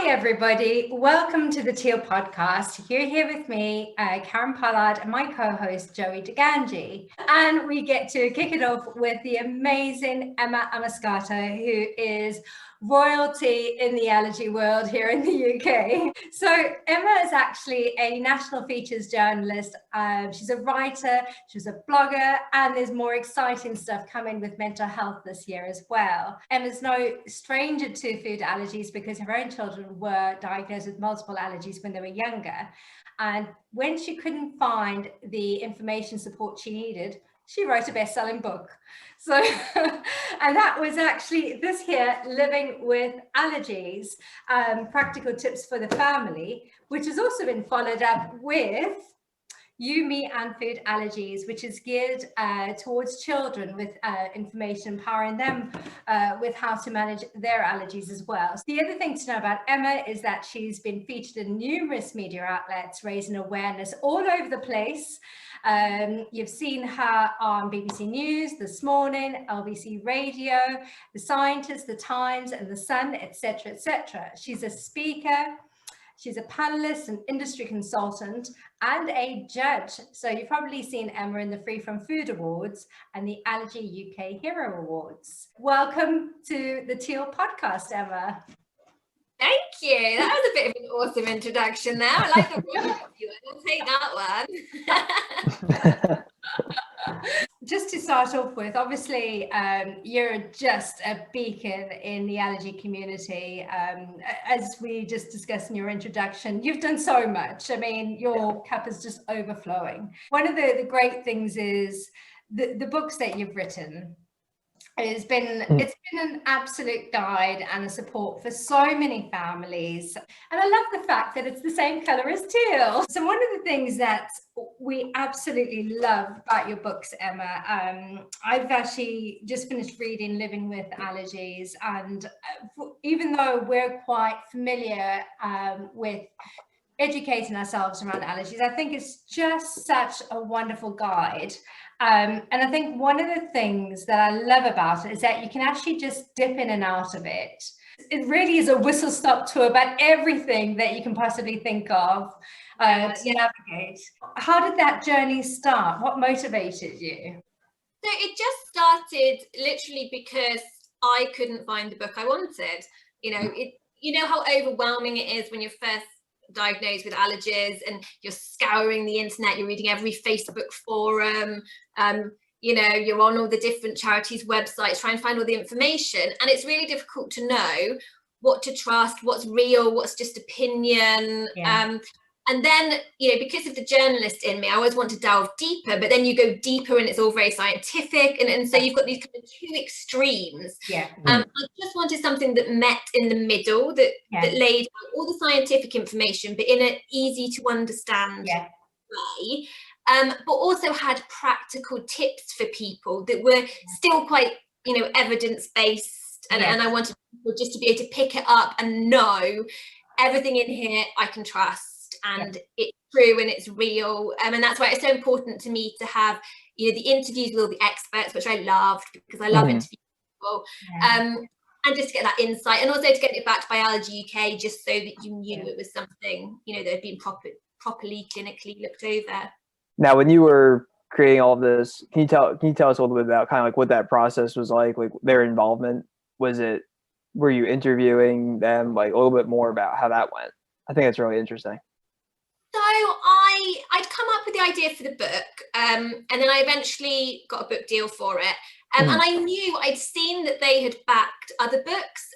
everybody. Welcome to the Teal Podcast. You're here with me, Karen Pollard, and my co-host, Joey DeGangi. And we get to kick it off with the amazing Emma Amoscato, who is royalty in the allergy world here in the UK. So Emma is actually a national features journalist. She's a writer, she's a blogger, and there's more exciting stuff coming with mental health this year as well. Emma's no stranger to food allergies because her own children were diagnosed with multiple allergies when they were younger. And when she couldn't find the information support she needed, she wrote a best-selling book. So, and that was actually this here, Living with Allergies, Practical Tips for the Family, which has also been followed up with You, Me and Food Allergies, which is geared towards children with information empowering them with how to manage their allergies as well. So the other thing to know about Emma is that she's been featured in numerous media outlets, raising awareness all over the place. You've seen her on BBC News, This Morning, LBC Radio, The Scientist, The Times and The Sun, etc., etc. She's a speaker. She's a panelist, an industry consultant, and a judge. So you've probably seen Emma in the Free From Food Awards and the Allergy UK Hero Awards. Welcome to the Teal Podcast, Emma. Thank you. That was a bit of an awesome introduction there. I like the royalty. We'll take that one. Just to start off with, obviously, you're just a beacon in the allergy community. As we just discussed in your introduction, you've done so much. I mean, your cup is just overflowing. One of the great things is the books that you've written. It's been an absolute guide and a support for so many families. And I love the fact that it's the same color as teal. So one of the things that we absolutely love about your books, Emma, I've actually just finished reading Living with Allergies. And even though we're quite familiar with educating ourselves around allergies, I think it's just such a wonderful guide. And I think one of the things that I love about it is that you can actually just dip in and out of it. It really is a whistle-stop tour about everything that you can possibly think of to navigate. How did that journey start? What motivated you? So it just started literally because I couldn't find the book I wanted. You know how overwhelming it is when you're first diagnosed with allergies and you're scouring the internet, you're reading every Facebook forum, you're on all the different charities websites trying to find all the information, and it's really difficult to know what to trust, what's real, what's just opinion. And then, because of the journalist in me, I always want to delve deeper, but then you go deeper and it's all very scientific. And so you've got these kind of two extremes. I just wanted something that met in the middle, that laid out all the scientific information, but in an easy to understand way. But also had practical tips for people that were still quite, evidence-based. And I wanted people just to be able to pick it up and know everything in here I can trust. And it's true and it's real, and that's why it's so important to me to have the interviews with all the experts, which I loved because I love interviewing people, and just to get that insight, and also to get it backed by Allergy UK, just so that you knew it was something that had been properly clinically looked over. Now, when you were creating all of this, can you tell us a little bit about kind of like what that process was like their involvement? Were you interviewing them, like a little bit more about how that went? I think that's really interesting. So I'd come up with the idea for the book, and then I eventually got a book deal for it. And I knew I'd seen that they had backed other books,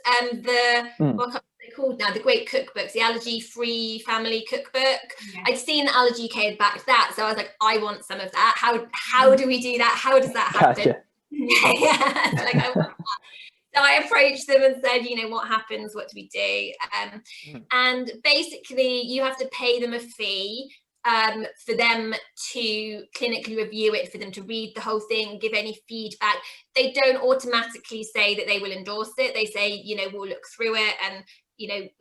what are they called now? The great cookbooks, the Allergy Free Family Cookbook. I'd seen that Allergy UK had backed that, so I was like, I want some of that. How do we do that? How does that happen? Gotcha. I want that. So I approached them and said, what happens? What do we do? And basically, you have to pay them a fee for them to clinically review it, for them to read the whole thing, give any feedback. They don't automatically say that they will endorse it. They say, we'll look through it and,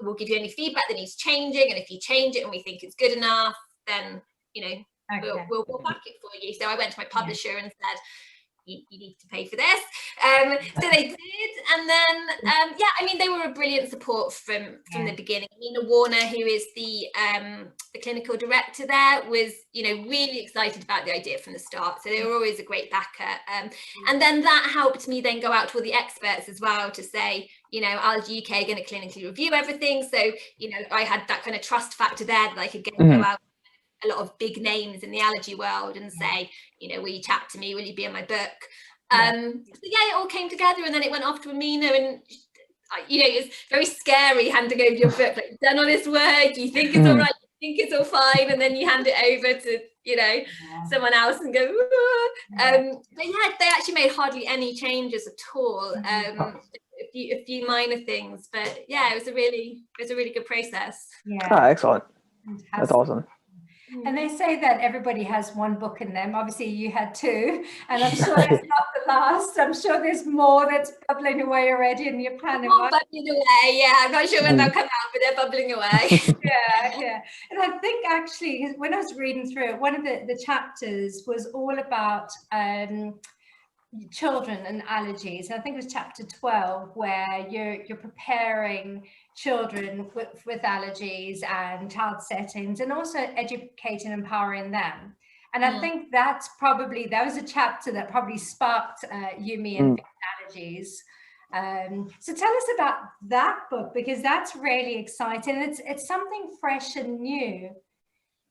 we'll give you any feedback that needs changing. And if you change it and we think it's good enough, then, we'll back it for you. So I went to my publisher and said, you need to pay for this. So they did. And then, I mean, they were a brilliant support from the beginning. Nina Warner, who is the clinical director there, was, really excited about the idea from the start. So they were always a great backer. And then that helped me then go out to all the experts as well to say, Allergy UK are going to clinically review everything. So, I had that kind of trust factor there that I could go out a lot of big names in the allergy world and say, will you chat to me? Will you be in my book? It all came together, and then it went off to Amina, and it's very scary handing over your book, like, done all this work, you think it's all right, you think it's all fine, and then you hand it over to someone else and go but they actually made hardly any changes at all. A few minor things, but it was a really good process. Excellent. Fantastic. That's awesome. And they say that everybody has one book in them. Obviously, you had two, and I'm sure it's not the last. I'm sure there's more that's bubbling away already in your planning. Bubbling away, yeah. I'm not sure when they'll come out, but they're bubbling away. Yeah. And I think actually, when I was reading through it, one of the chapters was all about children and allergies. And I think it was chapter 12, where you're preparing children with allergies and child settings, and also educating and empowering them. And I think that was a chapter that probably sparked Yumi and allergies. So tell us about that book, because that's really exciting. It's something fresh and new.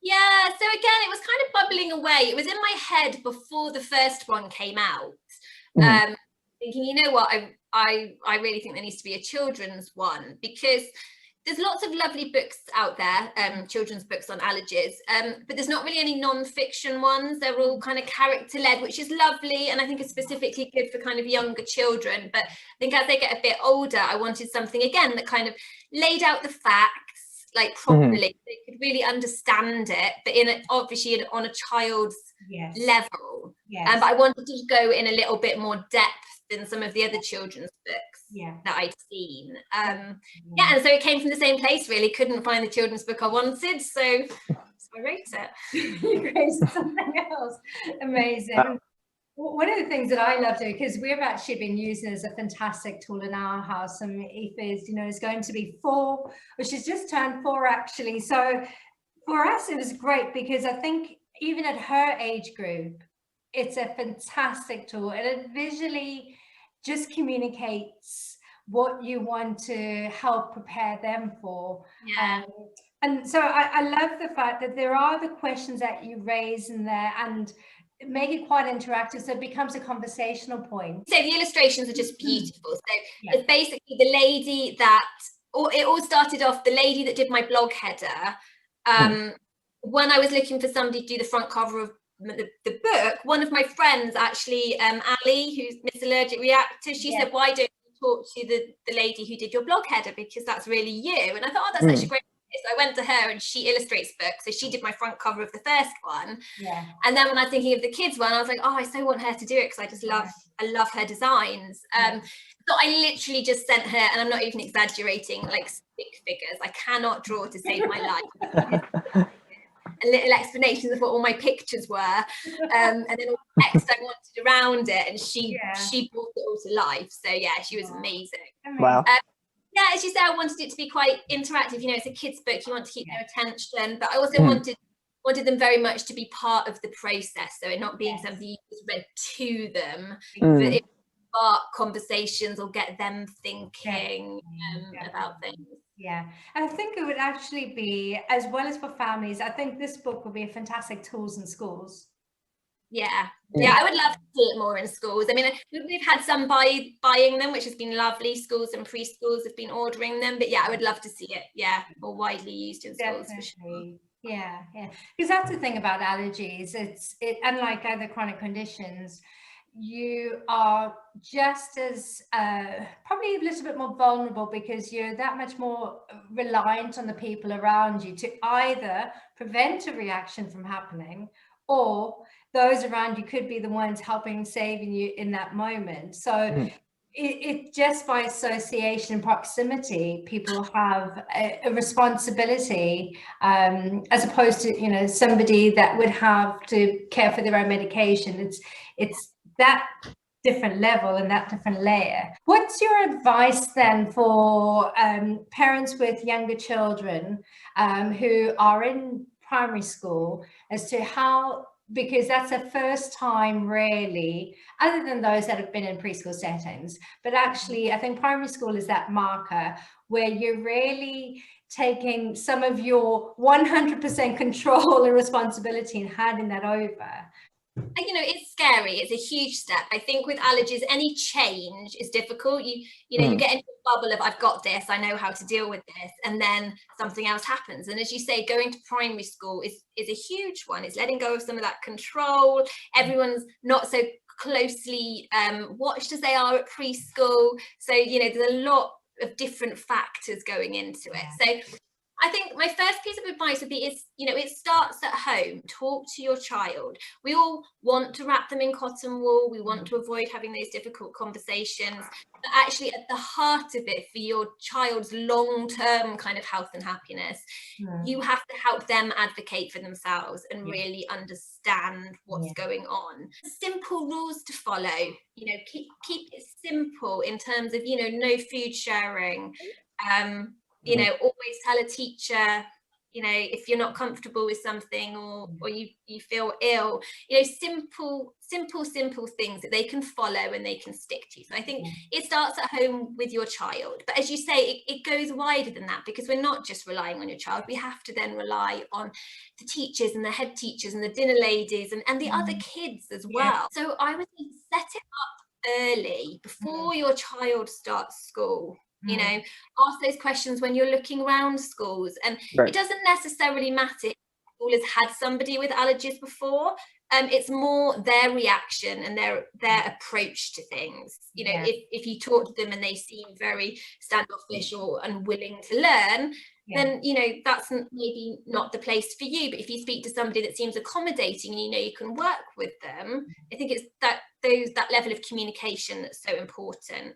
Yeah, so again, it was kind of bubbling away. It was in my head before the first one came out. Thinking, you know what, I really think there needs to be a children's one, because there's lots of lovely books out there, children's books on allergies, but there's not really any non-fiction ones. They're all kind of character-led, which is lovely, and I think it's specifically good for kind of younger children. But I think as they get a bit older, I wanted something, again, that kind of laid out the facts, like, properly. They could really understand it, but obviously on a child's level. But I wanted to go in a little bit more depth than some of the other children's books that I'd seen. And so it came from the same place, really. Couldn't find the children's book I wanted, so I wrote it. You created something else. Amazing. One of the things that I love doing, because we've actually been using it as a fantastic tool in our house, and Aoife is going to be 4, or she's just turned 4 actually. So for us, it was great, because I think even at her age group, it's a fantastic tool, and it visually just communicates what you want to help prepare them for. And so I love the fact that there are the questions that you raise in there, and make it quite interactive, so it becomes a conversational point. So the illustrations are just beautiful. So it's basically the lady that, or it all started off, the lady that did my blog header. When I was looking for somebody to do the front cover of the book, one of my friends, actually, Ali, who's Miss Allergic Reactor, she said, why don't you talk to the lady who did your blog header, because that's really you. And I thought, that's such a great idea. So I went to her, and she illustrates books, so she did my front cover of the first one. And then when I was thinking of the kids one, I was like, I so want her to do it, because I just love her designs. So I literally just sent her, and I'm not even exaggerating, like, stick figures. I cannot draw to save my life. A little explanations of what all my pictures were, and then all the text I wanted around it, and she brought it all to life. So she was amazing. Wow. As you said, I wanted it to be quite interactive. It's a kids' book, you want to keep their attention, but I also wanted them very much to be part of the process, so it not being something you just read to them, but it spark conversations or get them thinking about things. And I think it would actually be, as well as for families, I think this book would be a fantastic tools in schools. I would love to see it more in schools. I mean, we've had some buying them, which has been lovely. Schools and preschools have been ordering them, but I would love to see it more widely used in schools. For sure. Because that's the thing about allergies. It unlike other chronic conditions, you are just as probably a little bit more vulnerable, because you're that much more reliant on the people around you to either prevent a reaction from happening, or those around you could be the ones helping, saving you in that moment. So it just by association and proximity, people have a responsibility, as opposed to somebody that would have to care for their own medication. It's that different level and that different layer. What's your advice then for parents with younger children who are in primary school as to how, because that's the first time really, other than those that have been in preschool settings, but actually I think primary school is that marker where you're really taking some of your 100% control and responsibility and handing that over. You know, it's scary. It's a huge step. I think with allergies, any change is difficult. You know, you get into a bubble of, I've got this, I know how to deal with this, and then something else happens. And as you say, going to primary school is a huge one. It's letting go of some of that control. Everyone's not so closely watched as they are at preschool. So, you know, there's a lot of different factors going into it. So I think my first piece of advice would be it starts at home. Talk to your child. We all want to wrap them in cotton wool. We want to avoid having those difficult conversations. But actually at the heart of it, for your child's long-term kind of health and happiness, you have to help them advocate for themselves and really understand what's going on. Simple rules to follow. You know, keep it simple in terms of, no food sharing. You know, always tell a teacher, if you're not comfortable with something or you feel ill, simple things that they can follow and they can stick to. So I think it starts at home with your child. But as you say, it goes wider than that, because we're not just relying on your child. We have to then rely on the teachers and the head teachers and the dinner ladies and the other kids as well. So I would set it up early before your child starts school. Ask those questions when you're looking around schools, and it doesn't necessarily matter if school has had somebody with allergies before. It's more their reaction and their approach to things. If you talk to them and they seem very standoffish or unwilling to learn, then that's maybe not the place for you. But if you speak to somebody that seems accommodating and you can work with them, I think it's that level of communication that's so important.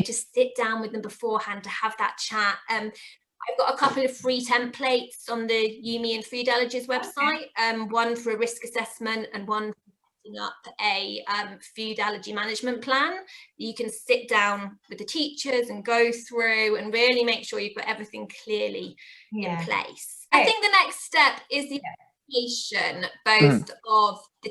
To sit down with them beforehand, to have that chat. I've got a couple of free templates on the UME and Food Allergies website, one for a risk assessment and one for setting up a food allergy management plan. You can sit down with the teachers and go through and really make sure you've got everything clearly in place. I think the next step is the education, both of the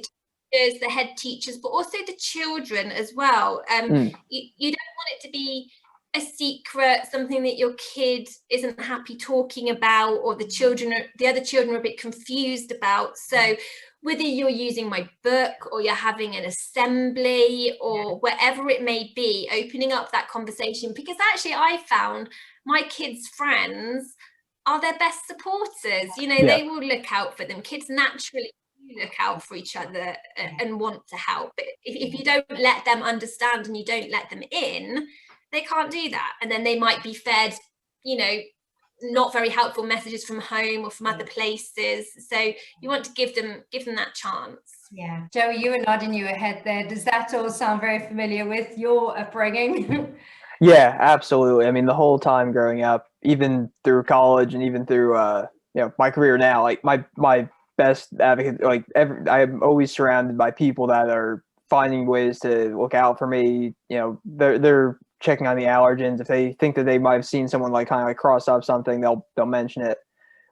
teachers, the head teachers, but also the children as well. You don't want it to be a secret, something that your kid isn't happy talking about, or the other children are a bit confused about. So whether you're using my book or you're having an assembly or wherever it may be, opening up that conversation, because actually I found my kids' friends are their best supporters. They will look out for them. Kids naturally look out for each other and want to help. But if you don't let them understand and you don't let them in, they can't do that. And then they might be fed, not very helpful messages from home or from other places. So you want to give them that chance. Yeah. Joey, you were nodding your head there. Does that all sound very familiar with your upbringing? Yeah, absolutely. I mean, the whole time growing up, even through college and even through, my career now, like my best advocate, I'm always surrounded by people that are finding ways to look out for me. They're checking on the allergens. If they think that they might have seen someone kind of cross up something, they'll mention it.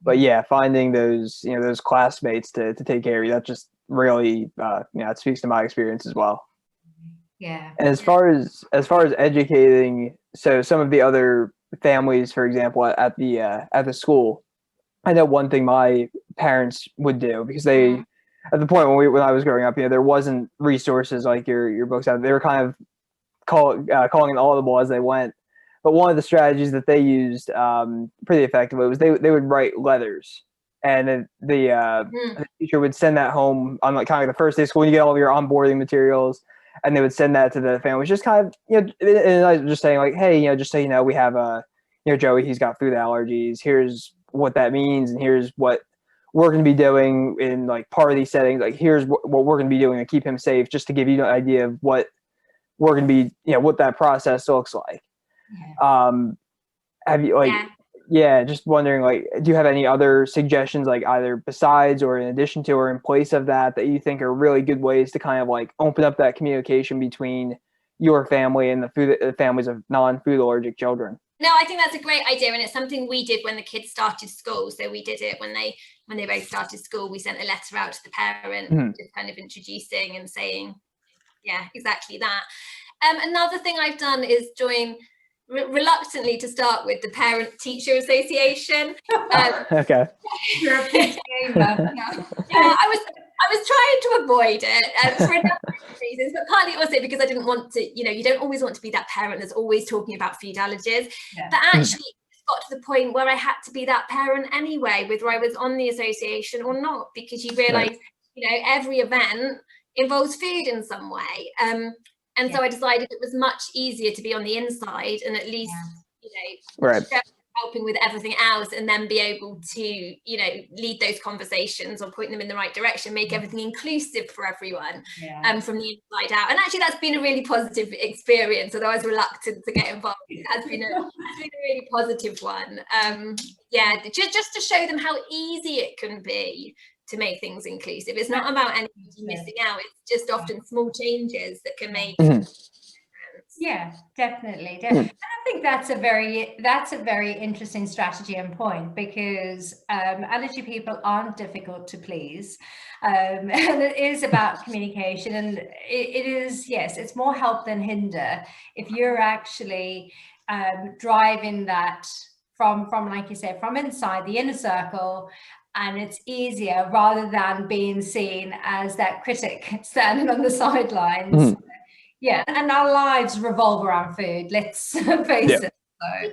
But finding those classmates to take care of you, that just really it speaks to my experience as well. Yeah. And as far as educating, so some of the other families, for example, at the school, I know one thing my parents would do, because they, at the point when I was growing up, there wasn't resources like your books out. They were kind of calling an audible as they went. But one of the strategies that they used pretty effectively was they would write letters, and the teacher would send that home on kind of the first day of school. You get all of your onboarding materials, and they would send that to the families, just kind of and just saying hey, just so you know, we have Joey, he's got food allergies. Here's what that means, and here's what we're going to be doing in part of these settings. Here's what we're going to be doing to keep him safe, just to give you an idea of what we're going to be, what that process looks like. Have you Yeah, just wondering, like, do you have any other suggestions, like either besides or in addition to or in place of that, that you think are really good ways to kind of like open up that communication between your family and the families of non-food allergic children? No, I think that's a great idea, and it's something we did when the kids started school. So we did it when they both started school. We sent a letter out to the parent, just kind of introducing and saying, yeah, exactly that. Another thing I've done is join reluctantly to start with the Parent Teacher Association. Okay. You're a big gamer. Yeah, I was trying to avoid it for a number of reasons, but partly also because I didn't want to, you don't always want to be that parent that's always talking about food allergies. Yeah. But actually, it got to the point where I had to be that parent anyway, whether I was on the association or not, because you realise, every event involves food in some way. And so I decided it was much easier to be on the inside and at least, right, helping with everything else, and then be able to, lead those conversations or point them in the right direction, make everything inclusive for everyone, from the inside out. And actually, that's been a really positive experience. Although I was reluctant to get involved, it has been a really positive one. Just to show them how easy it can be to make things inclusive. It's not about anybody missing out. It's just often small changes that can make. Yeah, definitely. And I think that's a very interesting strategy and point, because allergy people aren't difficult to please, and it is about communication, and it is, yes, it's more help than hinder if you're actually driving that from like you said, from inside the inner circle. And it's easier rather than being seen as that critic standing on the sidelines. Yeah, and our lives revolve around food, let's face it. We do, and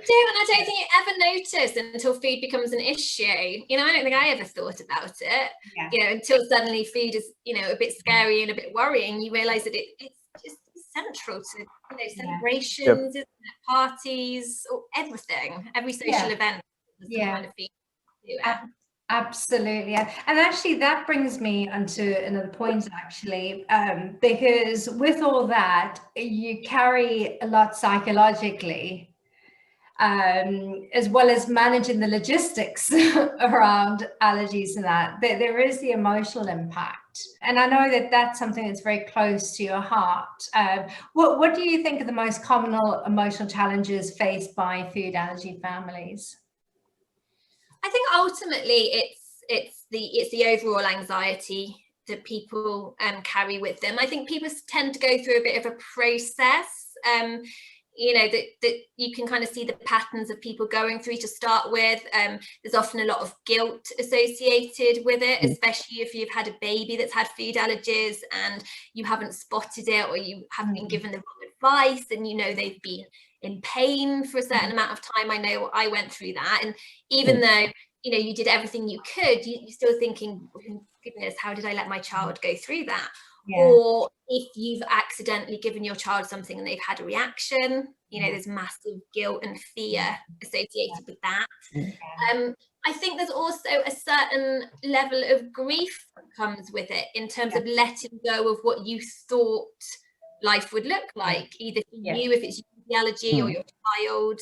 I don't think you ever notice until food becomes an issue. I don't think I ever thought about it. Until suddenly food is, a bit scary and a bit worrying. You realise that it's just central to, celebrations, isn't it? Parties, or everything, every social event. Kind of food to do it. Absolutely. And actually that brings me onto another point, actually, because with all that, you carry a lot psychologically, as well as managing the logistics around allergies and that. There is the emotional impact. And I know that that's something that's very close to your heart. What do you think are the most common emotional challenges faced by food allergy families? I think ultimately it's the overall anxiety that people carry with them. I think people tend to go through a bit of a process, that you can kind of see the patterns of people going through to start with. There's often a lot of guilt associated with it, especially if you've had a baby that's had food allergies and you haven't spotted it, or you haven't been given the wrong advice, and they've been in pain for a certain amount of time. I know I went through that, and even though you did everything you could, you're still thinking, goodness, how did I let my child go through that? Or if you've accidentally given your child something and they've had a reaction, there's massive guilt and fear associated with that. I think there's also a certain level of grief that comes with it, in terms of letting go of what you thought life would look like, either for you, if it's the allergy, or your child.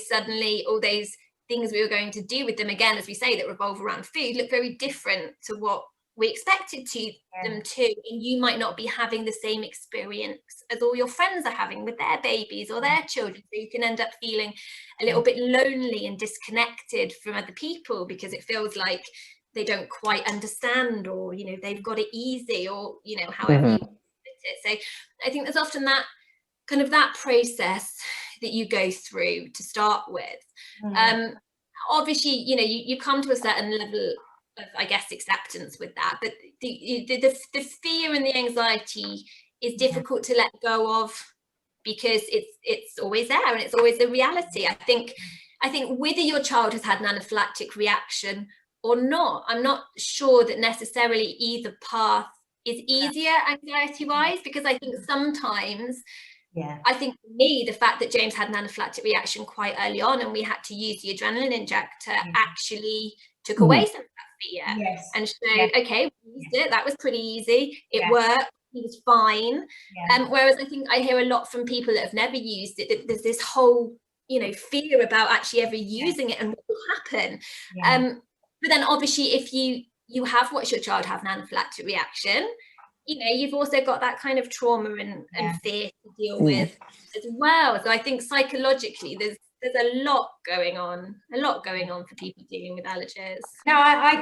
Suddenly all those things we were going to do with them, again, as we say, that revolve around food, look very different to what we expected them to, and you might not be having the same experience as all your friends are having with their babies or their children. So you can end up feeling a little bit lonely and disconnected from other people, because it feels like they don't quite understand, or they've got it easy, or however you put it. So I think there's often that kind of that process that you go through to start with. Obviously, you come to a certain level of, I guess, acceptance with that, but the fear and the anxiety is difficult to let go of, because it's always there and it's always a reality. I think whether your child has had an anaphylactic reaction or not, I'm not sure that necessarily either path is easier anxiety wise, because I think sometimes I think for me, the fact that James had an anaphylactic reaction quite early on and we had to use the adrenaline injector actually took away some of that fear. And showed, okay, we used it, that was pretty easy, it worked, he was fine. Whereas I think I hear a lot from people that have never used it, that there's this whole fear about actually ever using it and what will happen. But then obviously if you have watched your child have an anaphylactic reaction, you've also got that kind of trauma and fear to deal with as well. So I think psychologically there's a lot going on for people dealing with allergies. Now I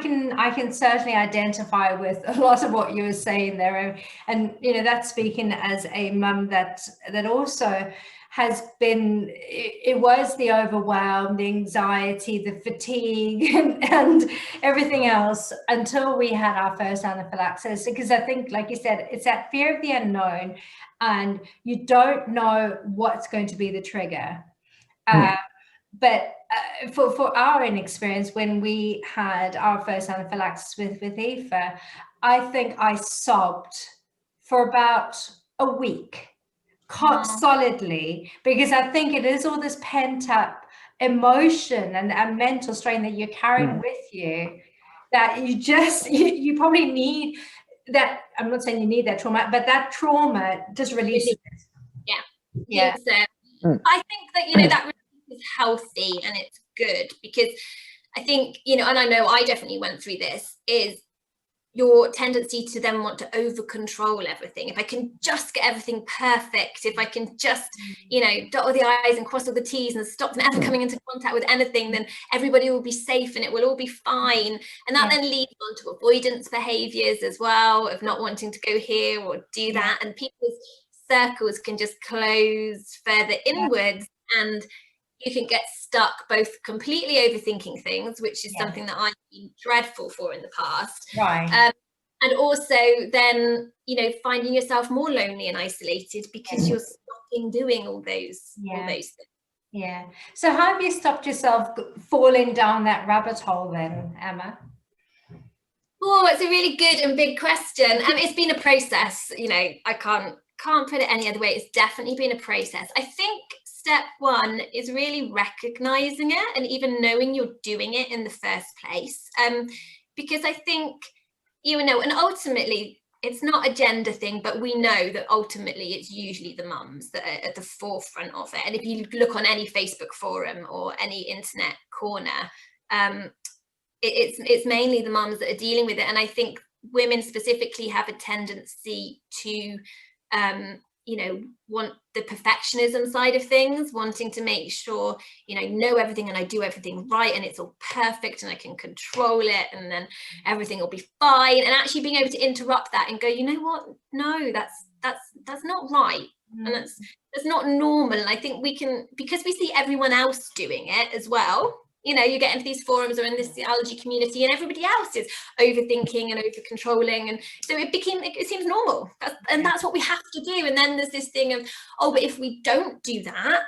can certainly identify with a lot of what you were saying there, and that's speaking as a mum that also has been, it was the overwhelm, the anxiety, the fatigue, and everything else until we had our first anaphylaxis. Because I think, like you said, it's that fear of the unknown, and you don't know what's going to be the trigger. But for our own experience, when we had our first anaphylaxis with Aoife, I think I sobbed for about a week. Solidly, because I think it is all this pent up emotion and mental strain that you're carrying with you, that you probably need that. I'm not saying you need that trauma, but that trauma just releases it. Yeah. So I think that that release is healthy and it's good, because I think and I know I definitely went through this, is your tendency to then want to over control everything. If I can just get everything perfect, if I can just dot all the I's and cross all the T's and stop them ever coming into contact with anything, then everybody will be safe and it will all be fine. And that then leads on to avoidance behaviors as well, of not wanting to go here or do that, and people's circles can just close further inwards, and you can get stuck both completely overthinking things, which is something that I've been dreadful for in the past. And also then, finding yourself more lonely and isolated because you're stopping doing all those things. Yeah. So how have you stopped yourself falling down that rabbit hole then, Emma? Oh, it's a really good and big question. It's been a process. I can't put it any other way. It's definitely been a process. I think step one is really recognizing it and even knowing you're doing it in the first place. Because I think, and ultimately it's not a gender thing, but we know that ultimately it's usually the mums that are at the forefront of it. And if you look on any Facebook forum or any internet corner, it's mainly the mums that are dealing with it. And I think women specifically have a tendency to want the perfectionism side of things, wanting to make sure, know everything and I do everything right and it's all perfect and I can control it and then everything will be fine. And actually being able to interrupt that and go, you know what? No, that's not right. And that's not normal. And I think we can, because we see everyone else doing it as well. You get into these forums or in this allergy community and everybody else is overthinking and over controlling, and so it seems normal, and that's what we have to do. And then there's this thing of, but if we don't do that,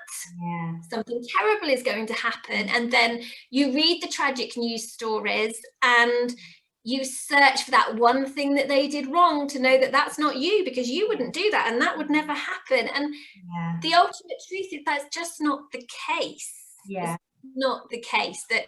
something terrible is going to happen. And then you read the tragic news stories and you search for that one thing that they did wrong to know that that's not you, because you wouldn't do that and that would never happen. And the ultimate truth is that's just not the case. Not the case. That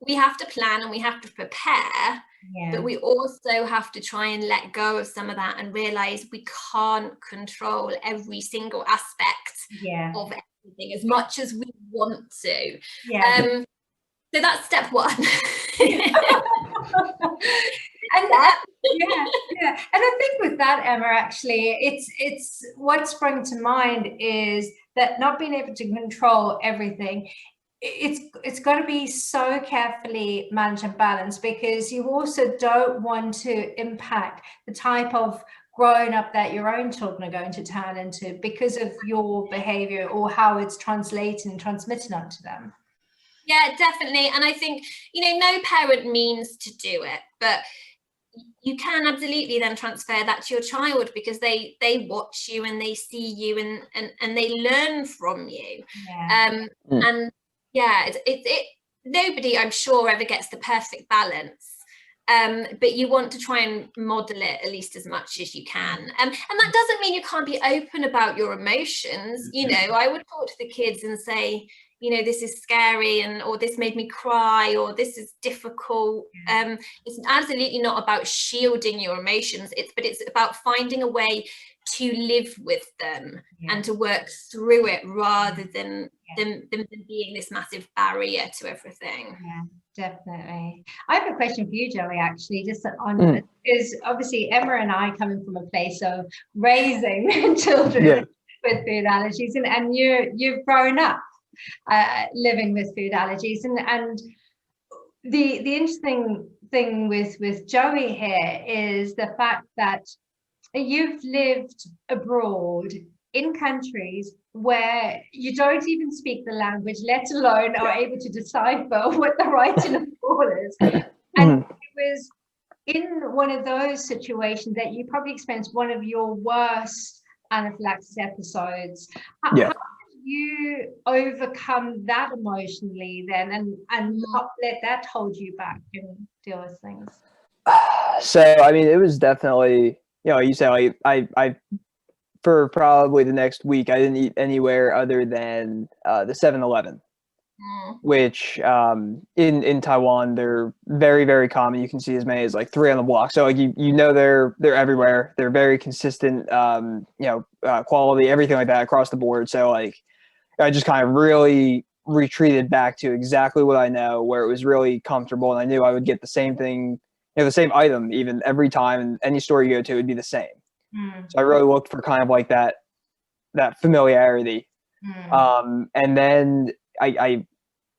we have to plan and we have to prepare, but we also have to try and let go of some of that and realize we can't control every single aspect of everything as much as we want to. So that's step one. And I think with that, Emma, actually it's what sprung to mind is that not being able to control everything, it's got to be so carefully managed and balanced, because you also don't want to impact the type of grown up that your own children are going to turn into because of your behavior or how it's translated and transmitted onto them. Yeah, definitely. And I think, no parent means to do it, but you can absolutely then transfer that to your child, because they watch you and they see you and they learn from you. And it nobody, I'm sure, ever gets the perfect balance. But you want to try and model it at least as much as you can. And that doesn't mean you can't be open about your emotions. I would talk to the kids and say, this is scary, or this made me cry, or this is difficult. It's absolutely not about shielding your emotions, but it's about finding a way to live with them and to work through it, rather than them being this massive barrier to everything. Definitely. I have a question for you, Joey, actually, just on because obviously Emma and I coming from a place of raising children with food allergies, and you've grown up living with food allergies, and the interesting thing with Joey here is the fact that you've lived abroad in countries where you don't even speak the language, let alone are able to decipher what the writing on the wall is. And it was in one of those situations that you probably experienced one of your worst anaphylaxis episodes. How did you overcome that emotionally then, and not let that hold you back and deal with things? So, I mean, it was definitely, you say, like, I for probably the next week, I didn't eat anywhere other than the 7-Eleven, which in Taiwan, they're very, very common. You can see as many as like 3 on the block. So like they're everywhere. They're very consistent, quality, everything like that across the board. So like I just kind of really retreated back to exactly what I know, where it was really comfortable, and I knew I would get the same thing, the same item even every time, and any store you go to, it would be the same. So I really looked for kind of like that familiarity. And then I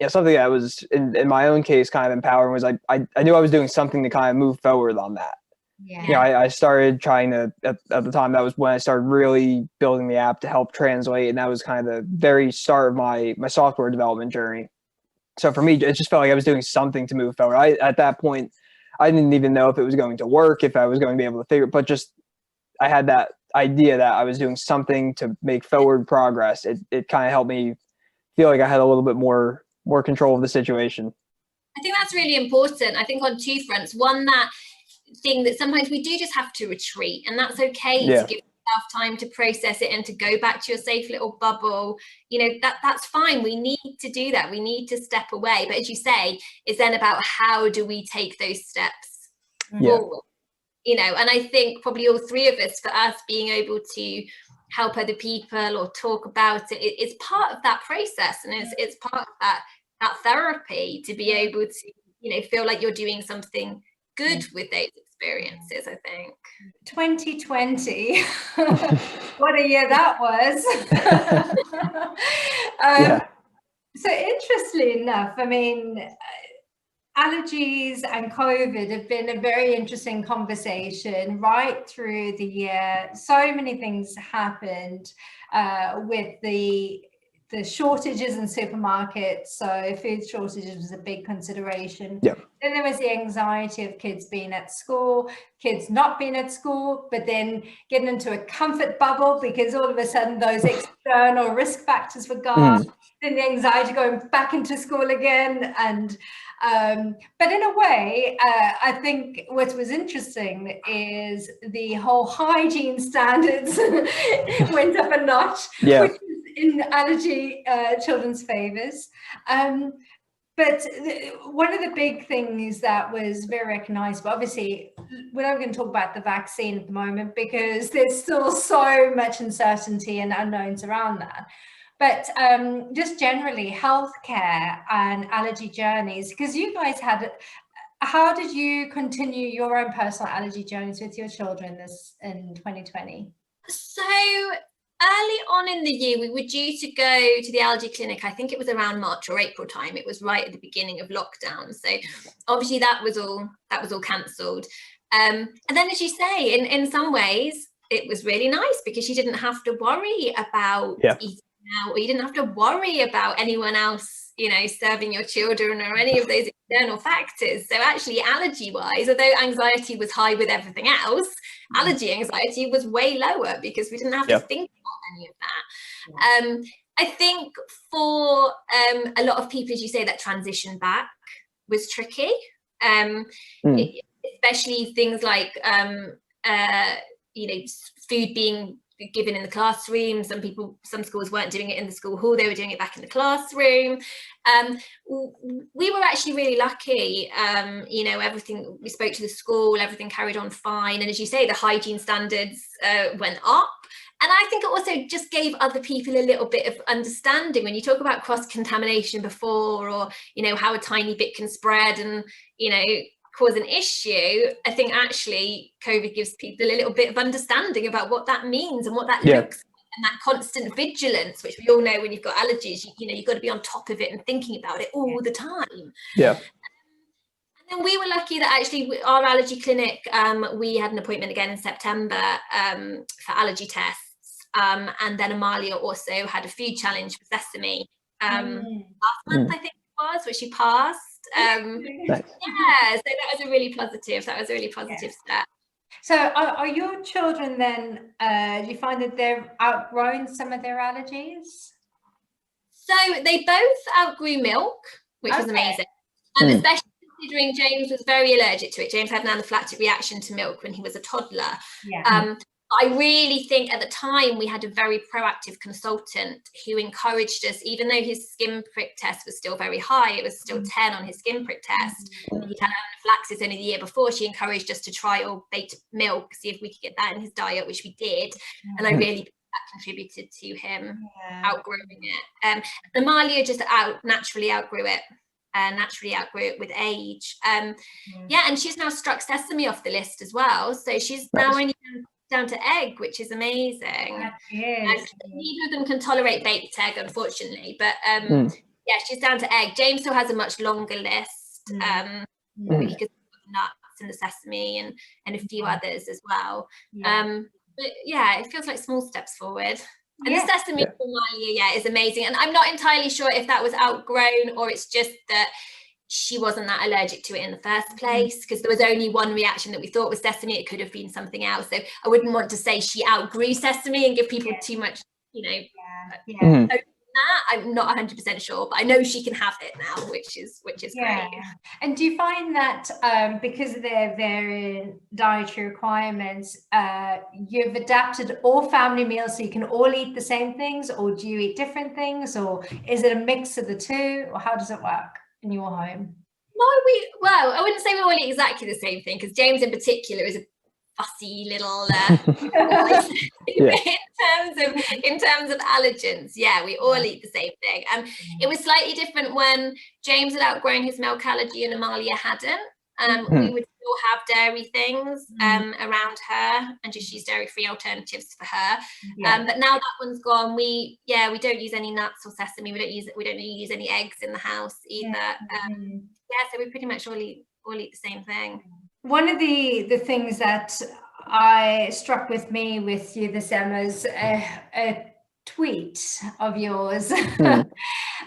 something that was in my own case kind of empowering was I knew I was doing something to kind of move forward on that. I started trying to, at the time, that was when I started really building the app to help translate, and that was kind of the very start of my software development journey. So for me, it just felt like I was doing something to move forward. At that point, I didn't even know if it was going to work, if I was going to be able to figure it, but just I had that idea that I was doing something to make forward progress. It kind of helped me feel like I had a little bit more control of the situation. I think that's really important. I think on two fronts. One, that thing that sometimes we do just have to retreat, and that's okay to give yourself time to process it and to go back to your safe little bubble. That's fine. We need to do that. We need to step away. But as you say, it's then about how do we take those steps forward. And I think probably all three of us, for us being able to help other people or talk about it's part of that process, and it's part of that therapy to be able to feel like you're doing something good with those experiences. I think 2020 what a year that was. So interestingly enough, I mean, allergies and COVID have been a very interesting conversation right through the year. So many things happened with the shortages in supermarkets. So food shortages was a big consideration. Then there was the anxiety of kids being at school, kids not being at school, but then getting into a comfort bubble because all of a sudden those external risk factors were gone. Then the anxiety going back into school again. And but in a way, I think what was interesting is the whole hygiene standards went up a notch, which is in allergy children's favors. But one of the big things that was very recognizable, obviously, we're not going to talk about the vaccine at the moment because there's still so much uncertainty and unknowns around that. But just generally, healthcare and allergy journeys, because you guys how did you continue your own personal allergy journeys with your children in 2020? So early on in the year, we were due to go to the allergy clinic. I think it was around March or April time. It was right at the beginning of lockdown. So obviously that was all cancelled. And then, as you say, in some ways, it was really nice because you didn't have to worry about eating out, or you didn't have to worry about anyone else, serving your children or any of those external factors. So actually, allergy-wise, although anxiety was high with everything else, allergy anxiety was way lower because we didn't have to think about any of that. I think for a lot of people, as you say, that transition back was tricky, especially things like food being given in the classroom. Some schools weren't doing it in the school hall, they were doing it back in the classroom. We were actually really lucky. Everything, we spoke to the school, everything carried on fine. And as you say, the hygiene standards went up. And I think it also just gave other people a little bit of understanding. When you talk about cross-contamination before, or, how a tiny bit can spread and, cause an issue, I think actually COVID gives people a little bit of understanding about what that means and what that looks like, and that constant vigilance, which we all know when you've got allergies, you've got to be on top of it and thinking about it all the time. Yeah. And we were lucky that actually our allergy clinic, we had an appointment again in September for allergy tests. And then Amalia also had a food challenge for sesame last month, I think it was, which she passed. Nice. Yeah, so that was a really positive step. So are your children then, do you find that they've outgrown some of their allergies? So they both outgrew milk, which was amazing. And especially considering James was very allergic to it. James had an anaphylactic reaction to milk when he was a toddler. I really think at the time we had a very proactive consultant who encouraged us, even though his skin prick test was still very high, it was still 10 on his skin prick test. He'd had anaphylaxis only the year before. She encouraged us to trial baked milk, see if we could get that in his diet, which we did. And I really think that contributed to him outgrowing it. Amalia just naturally outgrew it with age. And she's now struck sesame off the list as well. So she's now only down to egg, which is amazing. Neither of them can tolerate baked egg, unfortunately, but she's down to egg. James still has a much longer list because of nuts and the sesame and a few others as well. But it feels like small steps forward. And the sesame for Amalia, is amazing. And I'm not entirely sure if that was outgrown or it's just that she wasn't that allergic to it in the first place, because there was only one reaction that we thought was sesame. It could have been something else. So I wouldn't want to say she outgrew sesame and give people too much, that. I'm not 100% sure, but I know she can have it now, which is great. And do you find that because of their varying dietary requirements, you've adapted all family meals so you can all eat the same things, or do you eat different things, or is it a mix of the two, or how does it work in your home? I wouldn't say we all eat exactly the same thing, because James in particular is a fussy little in terms of allergens. We all eat the same thing. It was slightly different when James had outgrown his milk allergy and Amalia hadn't. We would still have dairy things around her and just use dairy-free alternatives for her. But now that one's gone, we don't use any nuts or sesame. We don't use any eggs in the house either. So we pretty much all eat the same thing. One of the things that I struck with me with you this Emma is a tweet of yours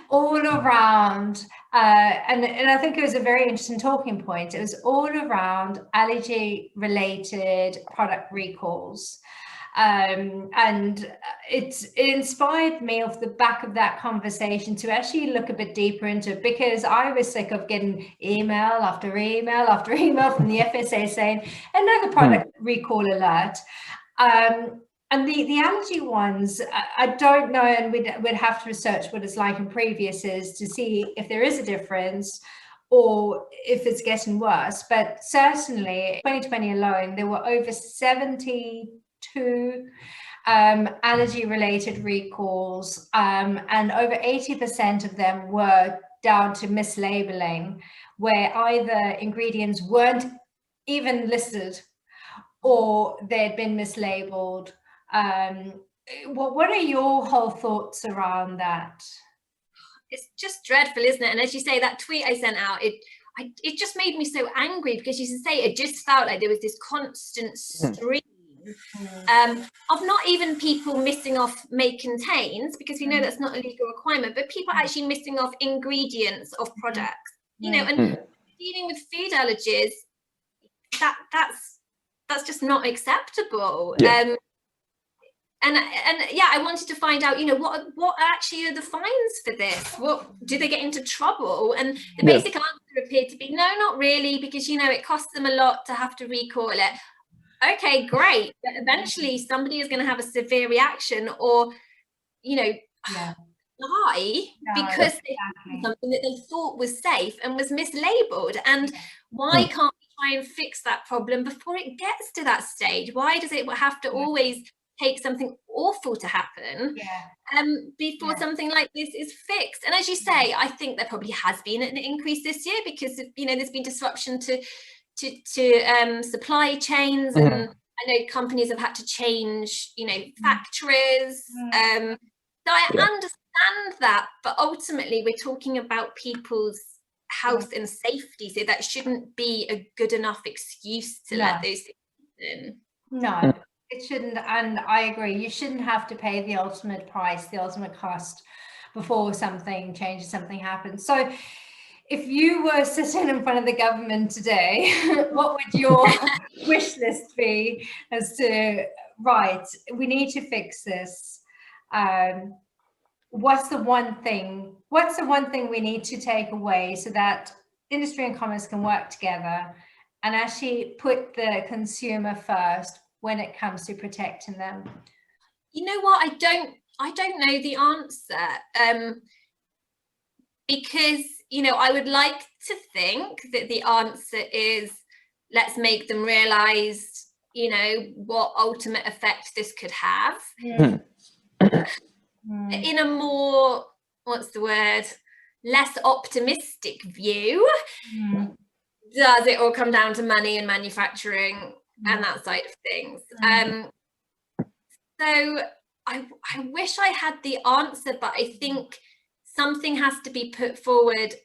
all around, and I think it was a very interesting talking point. It was all around allergy related product recalls. And it inspired me off the back of that conversation to actually look a bit deeper into it, because I was sick of getting email after email after email from the FSA saying another product recall alert. And the allergy ones, I don't know, and we'd have to research what it's like in previous years to see if there is a difference or if it's getting worse. But certainly 2020 alone, there were over 72 allergy related recalls, and over 80% of them were down to mislabeling, where either ingredients weren't even listed or they'd been mislabeled. What are your whole thoughts around that? It's just dreadful, isn't it? And as you say, that tweet I sent out, it just made me so angry, because you say it just felt like there was this constant stream of not even people missing off may contains, because we know that's not a legal requirement, but people actually missing off ingredients of products, and dealing with food allergies, that's just not acceptable. I wanted to find out, what actually are the fines for this? What do they get into trouble? And the basic answer appeared to be no, not really, because it costs them a lot to have to recall it. okay, great. But eventually somebody is going to have a severe reaction or, you know, die because they did something that they thought was safe and was mislabeled. And why can't we try and fix that problem before it gets to that stage? Why does it have to always take something awful to happen before something like this is fixed? And as you say, I think there probably has been an increase this year because, you know, there's been disruption to supply chains, and I know companies have had to change, you know, factories. So I understand that, but ultimately we're talking about people's health and safety, so that shouldn't be a good enough excuse to let those things in. No, it shouldn't. And I agree, you shouldn't have to pay the ultimate price, the ultimate cost before something changes, something happens. So if you were sitting in front of the government today, what would your wish list be as to, right, we need to fix this? What's the one thing we need to take away so that industry and commerce can work together and actually put the consumer first when it comes to protecting them? You know what, I don't know the answer, because, you know, I would like to think that the answer is, let's make them realize, you know, what ultimate effect this could have. In a more, less optimistic view, does it all come down to money and manufacturing and that side of things? So I wish I had the answer, but I think something has to be put forward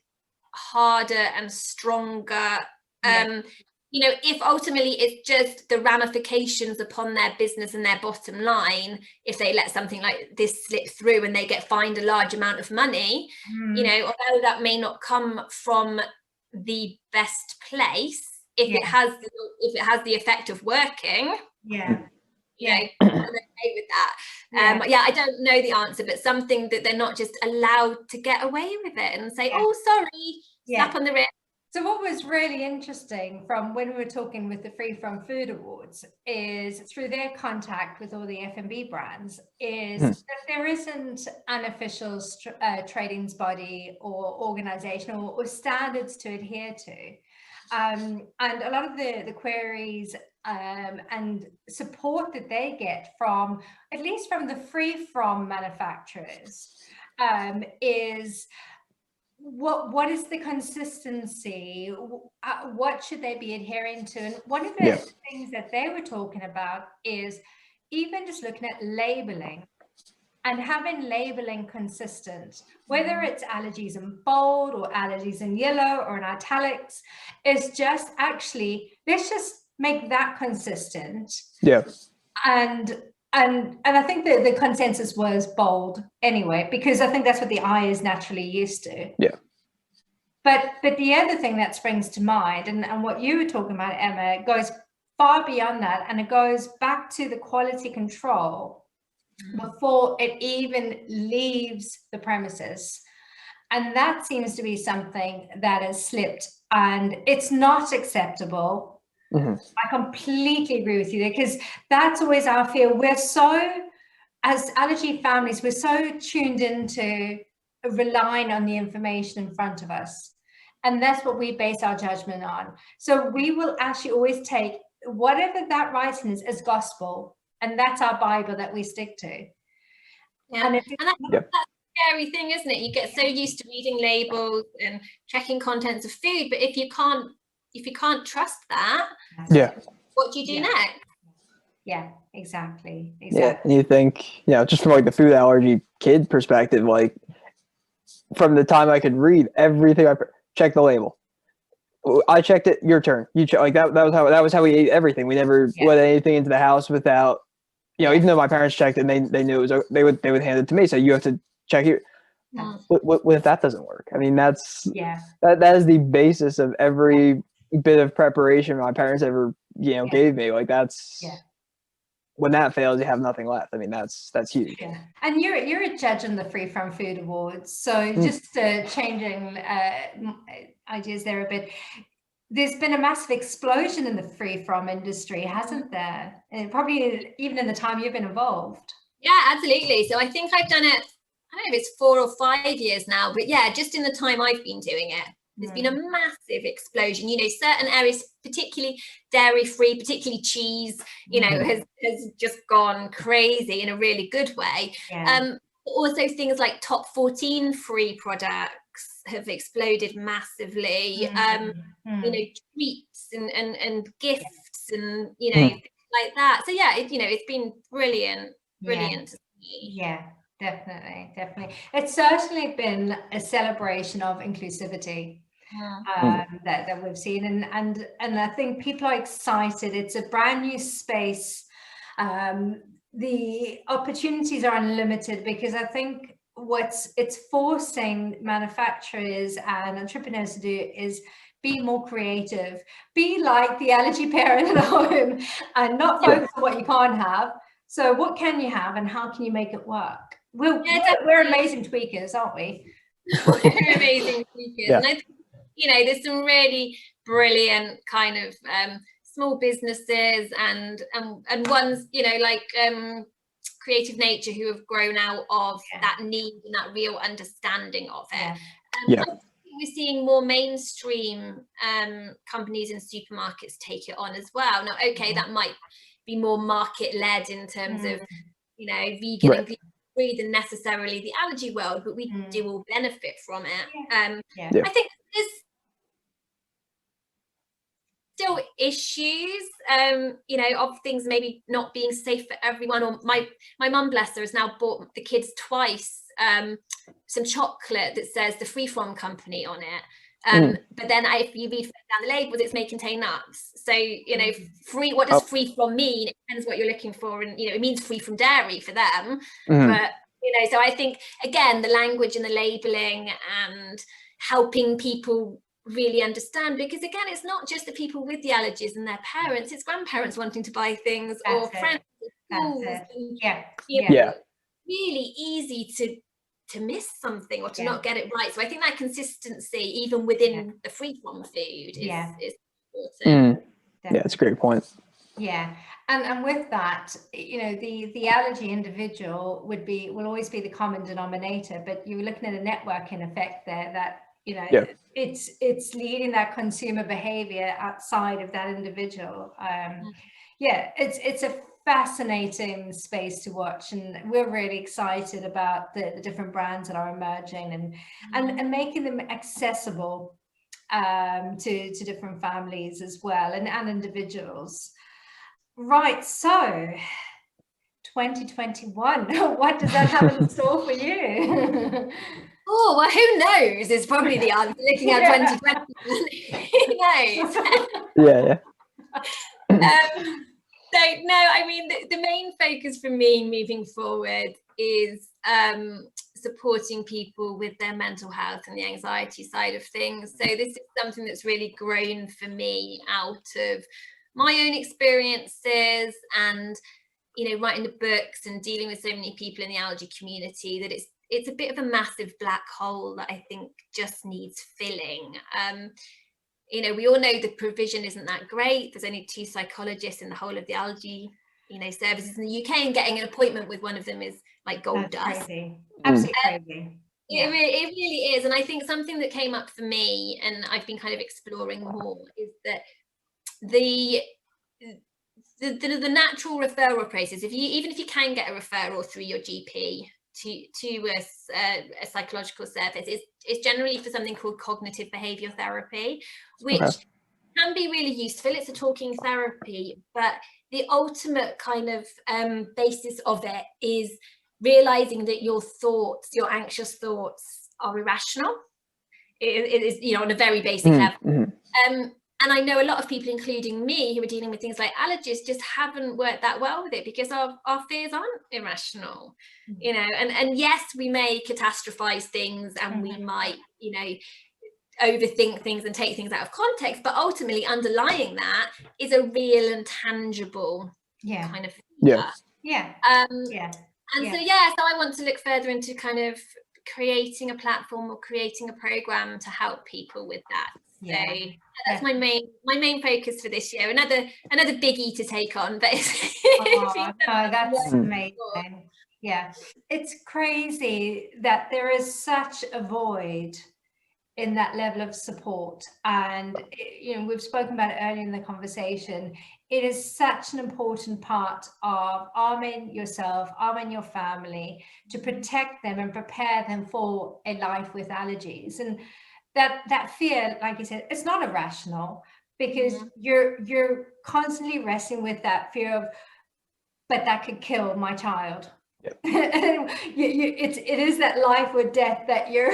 harder and stronger. You know, if ultimately it's just the ramifications upon their business and their bottom line, if they let something like this slip through and they get fined a large amount of money, you know, although that may not come from the best place, if it has the effect of working, you know, I'm okay with that. I don't know the answer, but something that they're not just allowed to get away with it and say, oh, sorry, slap on the wrist. So what was really interesting from when we were talking with the Free From Food Awards is through their contact with all the F&B brands is that there isn't an official tradings body or organization or standards to adhere to. And a lot of the queries and support that they get from, at least from the free from manufacturers, is what is the consistency? What should they be adhering to? And one of the things that they were talking about is even just looking at labeling and having labeling consistent, whether it's allergies in bold or allergies in yellow or in italics, is just actually, let's just make that consistent. And I think that the consensus was bold anyway, because I think that's what the eye is naturally used to. But the other thing that springs to mind, and what you were talking about, Emma, goes far beyond that, and it goes back to the quality control before it even leaves the premises. And that seems to be something that has slipped, and it's not acceptable. I completely agree with you there, because that's always our fear. We're so, as allergy families, we're so tuned into relying on the information in front of us. And that's what we base our judgment on. So we will actually always take whatever that writing is as gospel, and that's our Bible that we stick to. And that's a scary thing, isn't it? You get so used to reading labels and checking contents of food, but if you can't trust that, what do you do next? Exactly. And you think, you know, just from like the food allergy kid perspective, like from the time I could read everything, I checked the label. I checked it. Your turn. You check. Like that was how we ate everyththing. We never let anything into the house without, you know, even though my parents checked it, and they knew it was. They would hand it to me. So you have to check it. What if that doesn't work? I mean, that is the basis of every bit of preparation my parents ever, you know, gave me. Like that's when that fails, you have nothing left. I mean, that's huge. And you're a judge on the Free From Food Awards, so just changing ideas there a bit. there's been a massive explosion in the free from industry, hasn't there? And probably even in the time you've been involved. Yeah, absolutely. So I think I've done it, I don't know if it's 4 or 5 years now, but yeah, just in the time I've been doing it, there's been a massive explosion. You know, certain areas, particularly dairy free, particularly cheese, you know, has just gone crazy in a really good way. Also things like top 14 free products have exploded massively. You know, treats and gifts and, you know, things like that. So yeah, you know, it's been brilliant to see. Yeah, definitely. It's certainly been a celebration of inclusivity that we've seen, and I think people are excited. It's a brand new space. The opportunities are unlimited, because I think it's forcing manufacturers and entrepreneurs to do is be more creative, be like the allergy parent at home, and not focus on what you can't have. So what can you have, and how can you make it work? We're amazing tweakers, aren't we? We're amazing tweakers. And I think, you know, there's some really brilliant kind of small businesses and ones, you know, like Creative Nature, who have grown out of that need and that real understanding of it. I think we're seeing more mainstream companies and supermarkets take it on as well. Now, okay, that might be more market led in terms of, you know, vegan and gluten free than necessarily the allergy world, but we do all benefit from it. I think there's still issues, you know, of things maybe not being safe for everyone. Or my mum, bless her, has now bought the kids twice some chocolate that says the Free From company on it. But then if you read down the labels, it may contain nuts. So, you know, free, what does free from mean? It depends what you're looking for. And, you know, it means free from dairy for them. But, you know, so I think, again, the language and the labeling and helping people really understand, because again, it's not just the people with the allergies and their parents, it's grandparents wanting to buy things, or friends at schools. Really easy to miss something or to not get it right. So I think that consistency, even within the free from food, is important. Yeah, it's a great point. Yeah, and with that, you know, the allergy individual will always be the common denominator, but you're looking at a networking effect there that, you know, it's leading that consumer behavior outside of that individual. It's a fascinating space to watch, and we're really excited about the different brands that are emerging and making them accessible to different families as well, and individuals. Right, so 2021, what does that have in store for you? Oh, well, who knows is probably the answer. Looking at 2020, who knows? So no, I mean, the main focus for me moving forward is supporting people with their mental health and the anxiety side of things. So this is something that's really grown for me out of my own experiences and, you know, writing the books and dealing with so many people in the allergy community, that it's a bit of a massive black hole that I think just needs filling. You know, we all know the provision isn't that great. There's only 2 psychologists in the whole of the allergy, you know, services in the UK, and getting an appointment with one of them is like gold dust. Crazy. Absolutely crazy. It really is. And I think something that came up for me, and I've been kind of exploring more, is that the natural referral process, even if you can get a referral through your GP to a psychological service, is generally for something called cognitive behavioral therapy, which can be really useful. It's a talking therapy, but the ultimate kind of basis of it is realizing that your anxious thoughts are irrational. It is, you know, on a very basic level. And I know a lot of people, including me, who are dealing with things like allergies, just haven't worked that well with it because our fears aren't irrational, you know. And yes, we may catastrophize things, and we might, you know, overthink things and take things out of context, but ultimately underlying that is a real and tangible kind of fear. So I want to look further into kind of creating a platform or creating a program to help people with that. Yeah. So that's my main focus for this year. Another biggie to take on, but no, that's amazing. Yeah, it's crazy that there is such a void in that level of support, and we've spoken about it earlier in the conversation. It is such an important part of arming yourself, arming your family, to protect them and prepare them for a life with allergies. And that fear, like you said, it's not irrational, because you're constantly wrestling with that fear of, but that could kill my child. Yep. It is that life or death that you're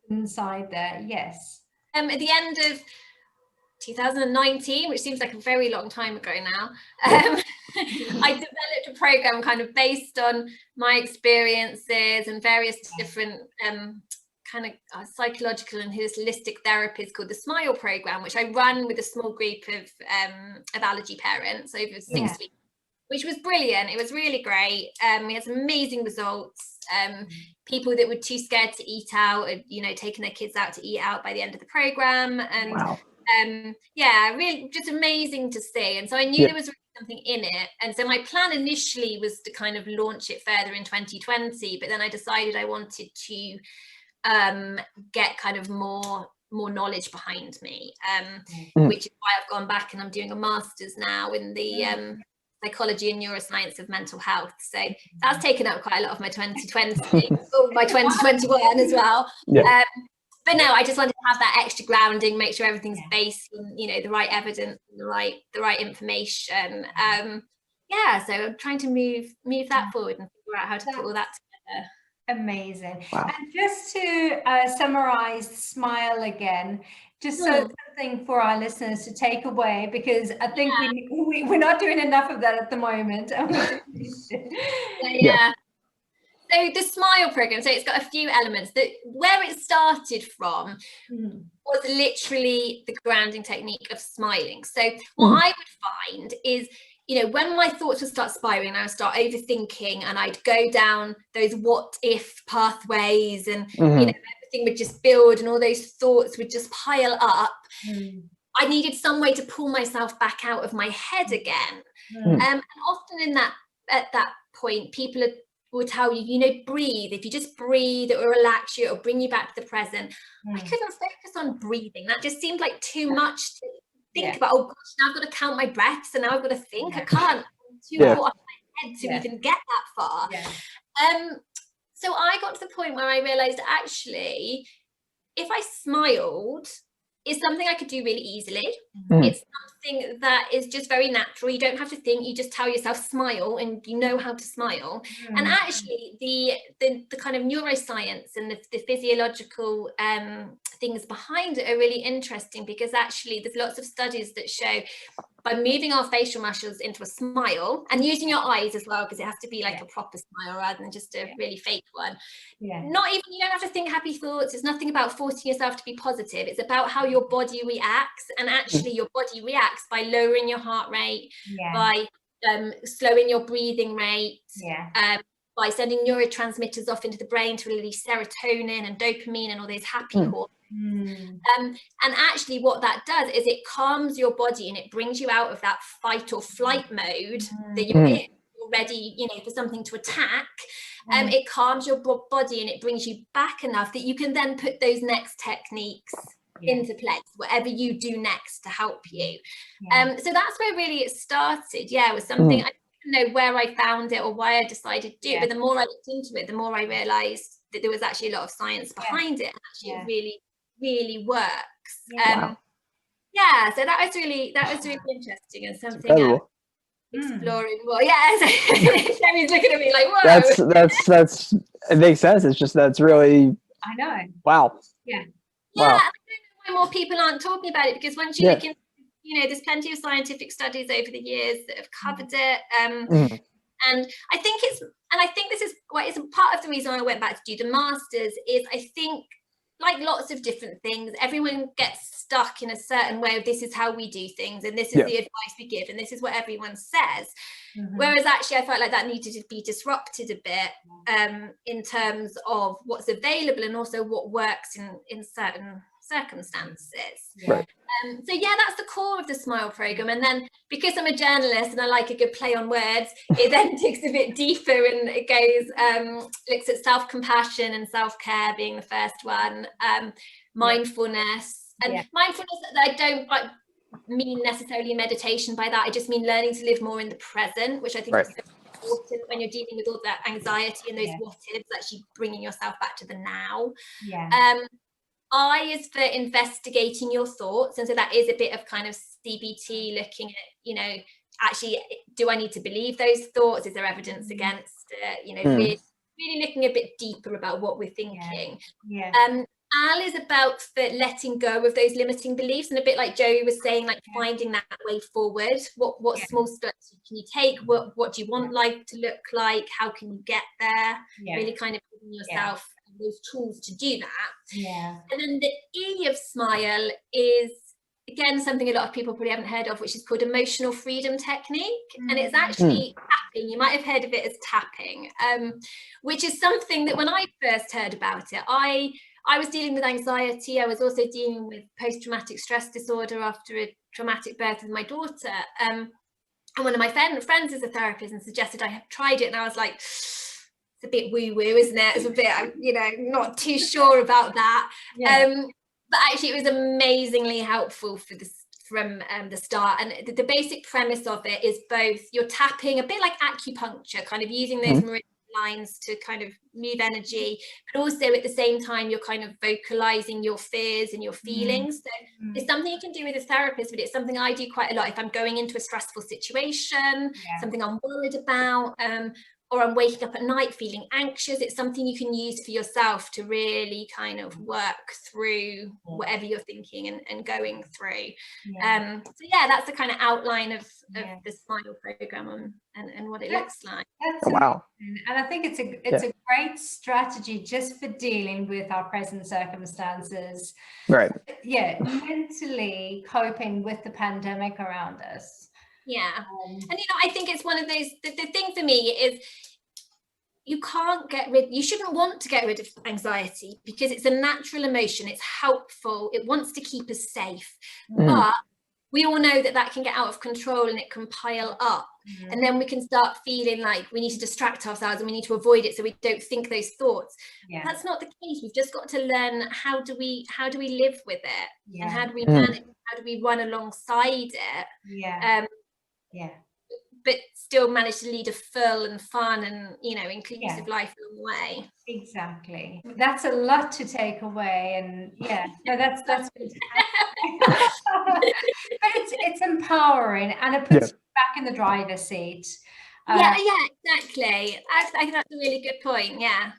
inside there. Yes. At the end of 2019, which seems like a very long time ago now, I developed a program kind of based on my experiences and various different kind of psychological and holistic therapies called the S.M.I.L.E program, which I run with a small group of allergy parents over 6 weeks, which was brilliant. It was really great. We had some amazing results. People that were too scared to eat out, taking their kids out to eat out by the end of the program, and really just amazing to see. And so I knew there was really something in it, and so my plan initially was to kind of launch it further in 2020, but then I decided I wanted to get kind of more knowledge behind me, which is why I've gone back and I'm doing a master's now in the Psychology and Neuroscience of Mental Health. So that's taken up quite a lot of my 2020, my 2021 as well. But no, I just wanted to have that extra grounding, make sure everything's based on the right evidence and the right information. So I'm trying to move that forward and figure out how to put all that together. Amazing. Wow. And just to summarize S.M.I.L.E again, just so something for our listeners to take away, because I think we're not doing enough of that at the moment. So the S.M.I.L.E program, so it's got a few elements. That where it started from was literally the grounding technique of smiling. So what I would find is, when my thoughts would start spiraling, I would start overthinking, and I'd go down those what if pathways, and everything would just build, and all those thoughts would just pile up. I needed some way to pull myself back out of my head again. And often at that point, people will tell you, breathe. If you just breathe, it will relax you, it'll bring you back to the present. I couldn't focus on breathing. That just seemed like too much to think about. Oh gosh, now I've got to count my breaths, and now I've got to think. I can't. I'm too caught up in my head to even get that far. So I got to the point where I realized, actually, if I smiled, it's something I could do really easily. It's something that is just very natural. You don't have to think, you just tell yourself smile, and you know how to smile. And actually the kind of neuroscience and the physiological things behind it are really interesting, because actually there's lots of studies that show by moving our facial muscles into a smile, and using your eyes as well, because it has to be like a proper smile rather than just a really fake one. You don't have to think happy thoughts. It's nothing about forcing yourself to be positive. It's about how your body reacts, and actually your body reacts by lowering your heart rate, by slowing your breathing rate, by sending neurotransmitters off into the brain to release serotonin and dopamine and all those happy hormones. And actually what that does is it calms your body, and it brings you out of that fight or flight mode that you're in. You're ready, for something to attack. It calms your body, and it brings you back enough that you can then put those next techniques into place, whatever you do next to help you. So that's where really it started. It was something I don't know where I found it or why I decided to do it, but the more I looked into it, the more I realized that there was actually a lot of science behind it, and actually it really works. So that was really interesting, and something exploring more. Shami's looking at me like, whoa. That's it makes sense. It's just that's really, I know. Wow. Wow. I don't know why more people aren't talking about it, because once you look in, there's plenty of scientific studies over the years that have covered it. And I think this is quite, it's part of the reason I went back to do the masters, is I think, like lots of different things, everyone gets stuck in a certain way of, this is how we do things, and this is the advice we give, and this is what everyone says. Whereas actually I felt like that needed to be disrupted a bit, in terms of what's available and also what works in certain circumstances. Right. So yeah, that's the core of the S.M.I.L.E program. And then because I'm a journalist and I like a good play on words, it then digs a bit deeper, and it goes, looks at self-compassion and self-care being the first one, mindfulness, and mindfulness that I don't mean necessarily meditation by that. I just mean learning to live more in the present, which I think is so important when you're dealing with all that anxiety and those what ifs, actually bringing yourself back to the now. I is for investigating your thoughts, and so that is a bit of kind of CBT, looking at, actually, do I need to believe those thoughts? Is there evidence against it? Really looking a bit deeper about what we're thinking. Al is about for letting go of those limiting beliefs, and a bit like Joey was saying, like finding that way forward. What small steps can you take? What do you want life to look like? How can you get there? Really kind of giving yourself those tools to do that. And then the E of S.M.I.L.E is, again, something a lot of people probably haven't heard of, which is called emotional freedom technique. And it's actually tapping. You might have heard of it as tapping, which is something that when I first heard about it, I was dealing with anxiety. I was also dealing with post-traumatic stress disorder after a traumatic birth with my daughter. And one of my friends is a therapist and suggested I have tried it. And I was like, it's a bit woo-woo, isn't it? It's a bit, not too sure about that. But actually it was amazingly helpful from the start. And the basic premise of it is both you're tapping, a bit like acupuncture, kind of using those meridian lines to kind of move energy, but also at the same time you're kind of vocalizing your fears and your feelings. So it's something you can do with a therapist, but it's something I do quite a lot if I'm going into a stressful situation, something I'm worried about, or I'm waking up at night feeling anxious. It's something you can use for yourself to really kind of work through whatever you're thinking and going through. So that's the kind of outline of the S.M.I.L.E program and what it looks like. That's amazing. And I think it's a great strategy just for dealing with our present circumstances. Right. Mentally coping with the pandemic around us. And I think it's one of those, the thing for me is you shouldn't want to get rid of anxiety, because it's a natural emotion, it's helpful, it wants to keep us safe, but we all know that can get out of control and it can pile up, and then we can start feeling like we need to distract ourselves and we need to avoid it so we don't think those thoughts. That's not the case. We've just got to learn how do we live with it, and how do we manage, how do we run alongside it, but still manage to lead a full and fun and inclusive life along the way. Exactly. That's a lot to take away, and that's fantastic. But it's empowering, and it puts you back in the driver's seat. Exactly. I think that's a really good point. That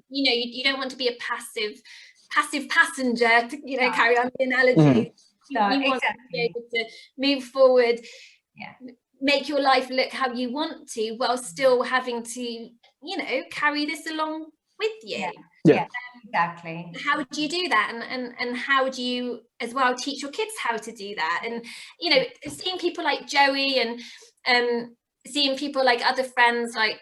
you don't want to be a passive passenger to carry on the analogy. You want to be able to move forward, make your life look how you want to, while still having to carry this along with you. Exactly. How do you do that, and how do you as well teach your kids how to do that? And seeing people like Joey and seeing people like other friends like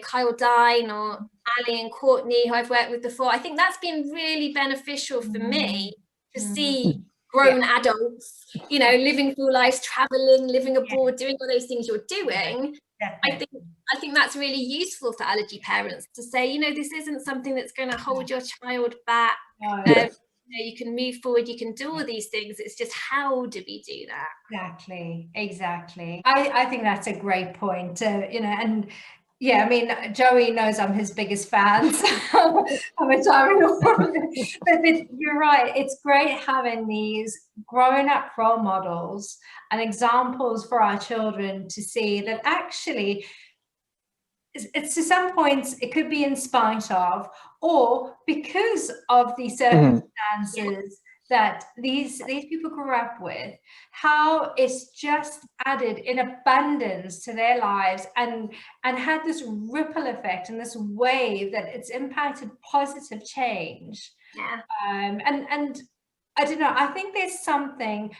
Kyle Dine or Ali and Courtney, who I've worked with before, I think that's been really beneficial for me to see grown adults, living full lives, traveling, living abroad, doing all those things you're doing. I think that's really useful for allergy parents to say, this isn't something that's going to hold your child back. You can move forward, you can do all these things. It's just, how do we do that? Exactly. I think that's a great point. And I mean, Joey knows I'm his biggest fan, so I'm a time. But you're right. It's great having these growing up role models and examples for our children to see that actually it's to some points it could be in spite of, or because of the circumstances that these people grew up with, how it's just added in abundance to their lives and had this ripple effect and this wave that it's impacted positive change. Yeah. And I don't know, I think there's something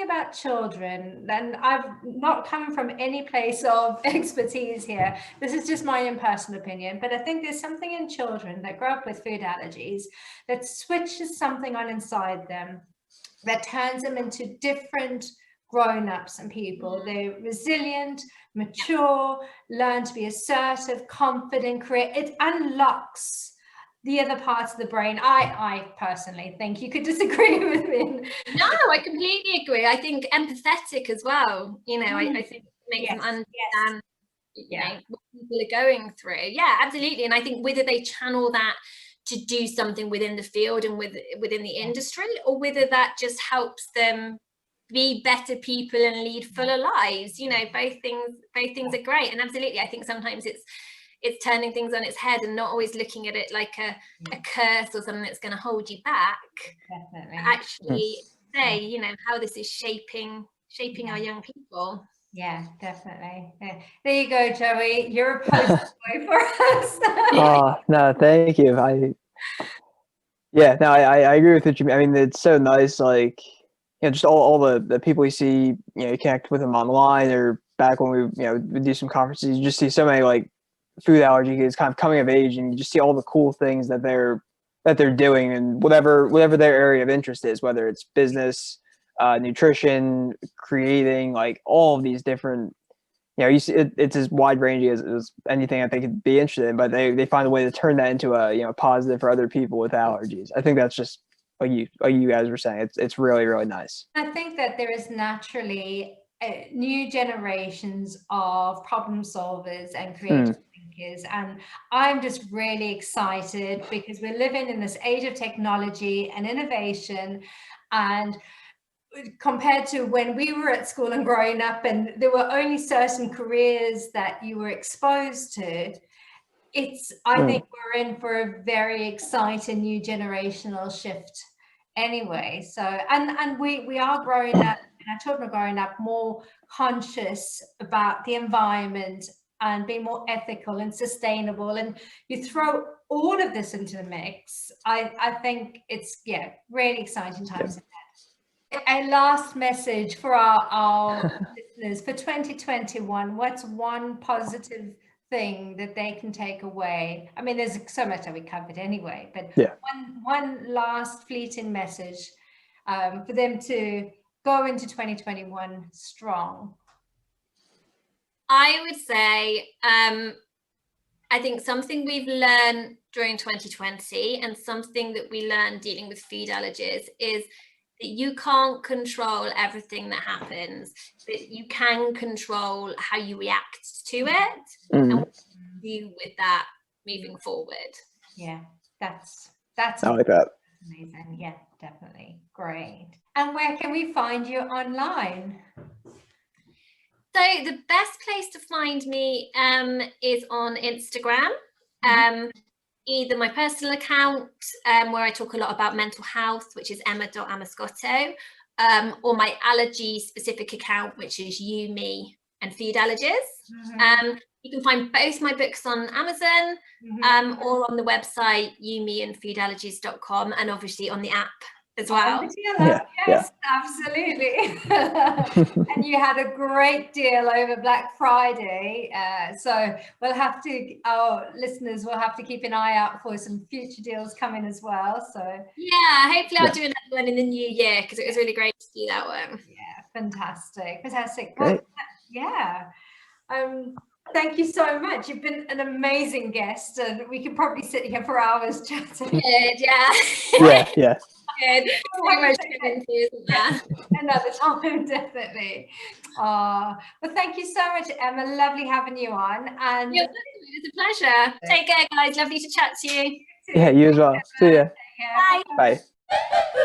about children, and I've not come from any place of expertise here. This is just my own personal opinion, but I think there's something in children that grow up with food allergies that switches something on inside them, that turns them into different grown-ups and people. They're resilient, mature, learn to be assertive, confident, create. It unlocks the other parts of the brain. I personally think, you could disagree with me. No, I completely agree. I think empathetic as well. You know, I think it makes them understand you know, what people are going through. Yeah, absolutely. And I think whether they channel that to do something within the field and within the industry, or whether that just helps them be better people and lead fuller lives, you know, both things are great. And absolutely, I think sometimes it's turning things on its head and not always looking at it like a curse or something that's going to hold you back. Definitely. Actually say, you know, how this is shaping our young people. Yeah, definitely. Yeah. There you go, Joey. You're a poster boy for us. Oh, no, thank you. I agree with what you mean. I mean, it's so nice, like, you know, just all the people you see, you know, you connect with them online, or back when we do some conferences, you just see so many like food allergy kids kind of coming of age, and you just see all the cool things that they're doing, and whatever their area of interest is, whether it's business, nutrition, creating, like all of these different, you know, you see it's as wide ranging as anything I think could be interested in, but they find a way to turn that into a, you know, positive for other people with allergies. I think that's just like you guys were saying, it's really, really nice. I think that there is naturally new generations of problem solvers and creative thinkers, and I'm just really excited because we're living in this age of technology and innovation, and compared to when we were at school and growing up and there were only certain careers that you were exposed to, I think we're in for a very exciting new generational shift anyway. So and we are growing up, and our children are growing up more conscious about the environment and being more ethical and sustainable, and you throw all of this into the mix. I think it's really exciting times ahead. A last message for our listeners for 2021. What's one positive thing that they can take away? I mean, there's so much that we covered anyway, but one last fleeting message for them to go into 2021 strong. I would say, I think something we've learned during 2020 and something that we learned dealing with food allergies is that you can't control everything that happens, but you can control how you react to it and what you do with that moving forward. Yeah, that's I like that. Amazing. Yeah, definitely. Great. And where can we find you online? So the best place to find me is on Instagram. Either my personal account, where I talk a lot about mental health, which is Emma.Amoscato, or my allergy specific account, which is You, Me, and Food Allergies. You can find both my books on Amazon or on the website youmeandfoodallergies.com, and obviously on the app as well. Yes, absolutely. And you had a great deal over Black Friday, so our listeners will have to keep an eye out for some future deals coming as well. So hopefully I'll do another one in the new year, because it was really great to do that one. Fantastic. Great. Thank you so much. You've been an amazing guest, and we could probably sit here for hours chatting. Good, yeah. Good. So much to get into, isn't there? Another time, definitely. Well, thank you so much, Emma. Lovely having you on. And it was a pleasure. Take care, guys. Lovely to chat to you. Yeah, you as well. See ya. Bye. Bye.